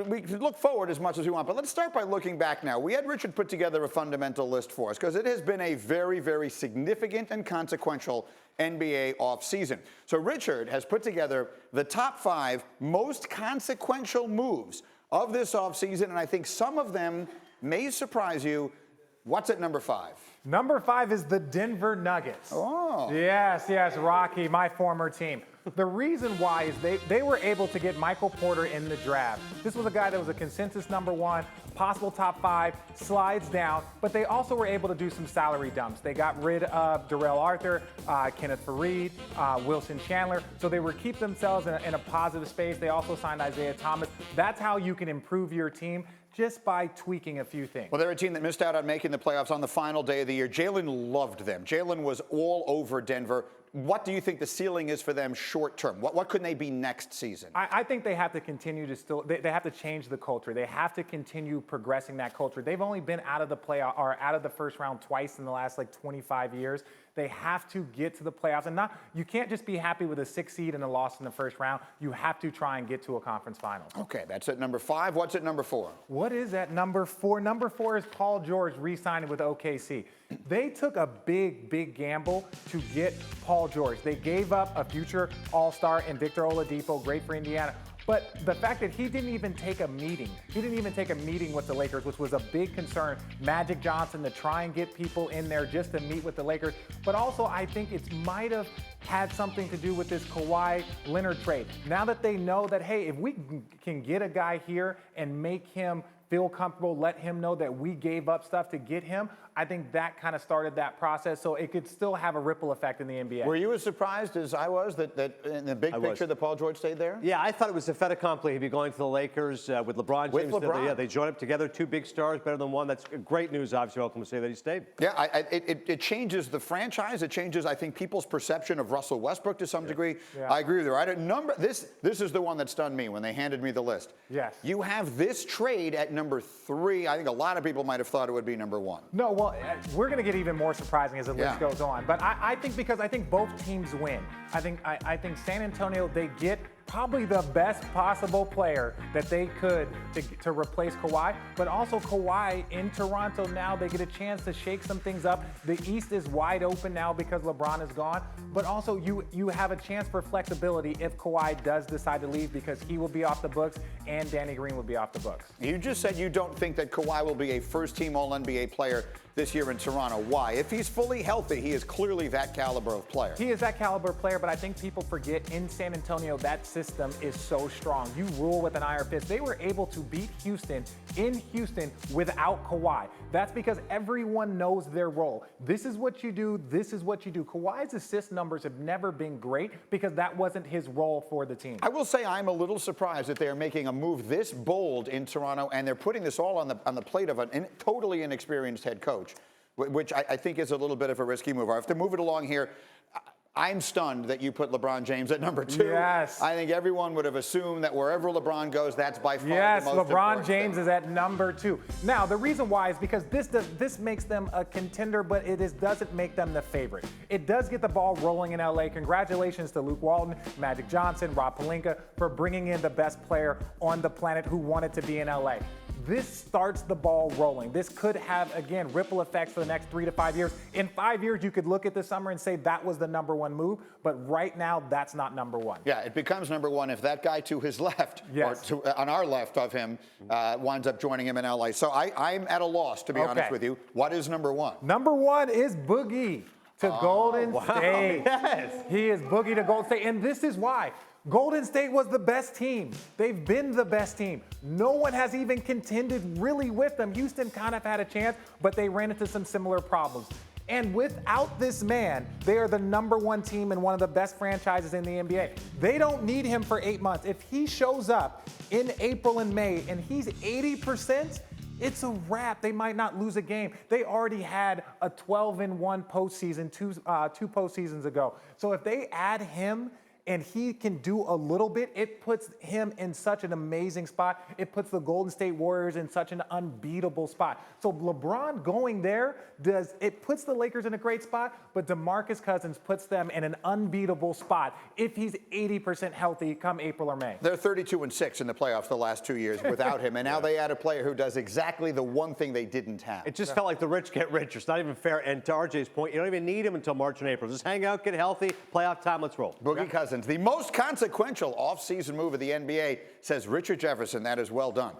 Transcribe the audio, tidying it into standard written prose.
we can look forward as much as we want, but let's start by looking back now. We had Richard put together a fundamental list for us because it has been a very, very significant and consequential NBA offseason. So Richard has put together the top 5 most consequential moves of this offseason, and I think some of them may surprise you. What's at number 5? Number 5 is the Denver Nuggets. Oh. Yes, Rocky, my former team. The reason why is they were able to get Michael Porter in the draft. This was a guy that was a consensus number 1, possible top 5, slides down, but they also were able to do some salary dumps. They got rid of Darrell Arthur, Kenneth Faried, Wilson Chandler, so they were keep themselves in a positive space. They also signed Isaiah Thomas. That's how you can improve your team, just by tweaking a few things. Well, they're a team that missed out on making the playoffs on the final day of the year. Jalen loved them. Jalen was all over Denver. What do you think the ceiling is for them short term? What could they be next season? I think they have to continue to they have to change the culture. They have to continue progressing that culture. They've only been out of the playoff or out of the first round twice in the last 25 years. They have to get to the playoffs, and you can't just be happy with a 6 seed and a loss in the first round. You have to try and get to a conference final. Okay, that's at number 5. What's at number 4? What is at number 4? Number 4 is Paul George re-signing with OKC. They took a big gamble to get Paul George. They gave up a future All-Star in Victor Oladipo, great for Indiana. But the fact that he didn't even take a meeting with the Lakers, which was a big concern. Magic Johnson to try and get people in there just to meet with the Lakers. But also, I think it might have had something to do with this Kawhi Leonard trade. Now that they know that, hey, if we can get a guy here and make him feel comfortable, let him know that we gave up stuff to get him, I think that kind of started that process, so it could still have a ripple effect in the NBA. Were you as surprised as I was that in the big picture that Paul George stayed there? Yeah, I thought it was a fait accompli. He'd be going to the Lakers with LeBron James. With LeBron. Yeah, they joined up together, 2 big stars, better than one. That's great news, obviously. Welcome to say that he stayed. Yeah, it changes the franchise. It changes, I think, people's perception of Russell Westbrook to some degree. Yeah. I agree with you. This is the one that stunned me when they handed me the list. Yes. You have this trade at number 3. I think a lot of people might have thought it would be number 1. No, well, we're going to get even more surprising as the list goes on. But I think because I think both teams win. I think San Antonio, they get probably the best possible player that they could to replace Kawhi, but also Kawhi in Toronto now, they get a chance to shake some things up. The East is wide open now because LeBron is gone, but also you have a chance for flexibility if Kawhi does decide to leave because he will be off the books and Danny Green will be off the books. You just said you don't think that Kawhi will be a first-team All-NBA player this year in Toronto. Why? If he's fully healthy, he is clearly that caliber of player. He is that caliber of player, but I think people forget in San Antonio that system is so strong. You rule with an iron fist. They were able to beat Houston in Houston without Kawhi. That's because everyone knows their role. This is what you do. This is what you do. Kawhi's assist numbers have never been great because that wasn't his role for the team. I will say I'm a little surprised that they are making a move this bold in Toronto, and they're putting this all on the plate of a totally inexperienced head coach, which I think is a little bit of a risky move. I have to move it along here. I'm stunned that you put LeBron James at number 2. Yes. I think everyone would have assumed that wherever LeBron goes, that's by far the most LeBron important James thing. is at number 2. Now, the reason why is because this makes them a contender, but doesn't make them the favorite. It does get the ball rolling in LA. Congratulations to Luke Walton, Magic Johnson, Rob Pelinka for bringing in the best player on the planet who wanted to be in LA. This starts the ball rolling. This could have, again, ripple effects for the next 3 to 5 years. In 5 years, you could look at this summer and say that was the number 1 move, but right now, that's not number 1. Yeah, it becomes number 1 if that guy to his left, yes, or on our left of him, winds up joining him in LA. So I'm at a loss, to be honest with you. What is number 1? Number 1 is Boogie to Golden State. Yes. He is Boogie to Golden State, and this is why. Golden State was the best team. They've been the best team. No one has even contended really with them. Houston kind of had a chance, but they ran into some similar problems. And without this man, they are the number 1 team and one of the best franchises in the NBA. They don't need him for 8 months. If he shows up in April and May and he's 80%, it's a wrap. They might not lose a game. They already had a 12-1 postseason two postseasons ago. So if they add him and he can do a little bit, it puts him in such an amazing spot. It puts the Golden State Warriors in such an unbeatable spot. So LeBron going there puts the Lakers in a great spot, but DeMarcus Cousins puts them in an unbeatable spot if he's 80% healthy come April or May. They're 32-6 in the playoffs the last 2 years without him, and now they add a player who does exactly the one thing they didn't have. It just felt like the rich get richer. It's not even fair. And to RJ's point, you don't even need him until March and April. Just hang out, get healthy, playoff time, let's roll. Boogie Cousins, the most consequential offseason move of the NBA, says Richard Jefferson. That is well done.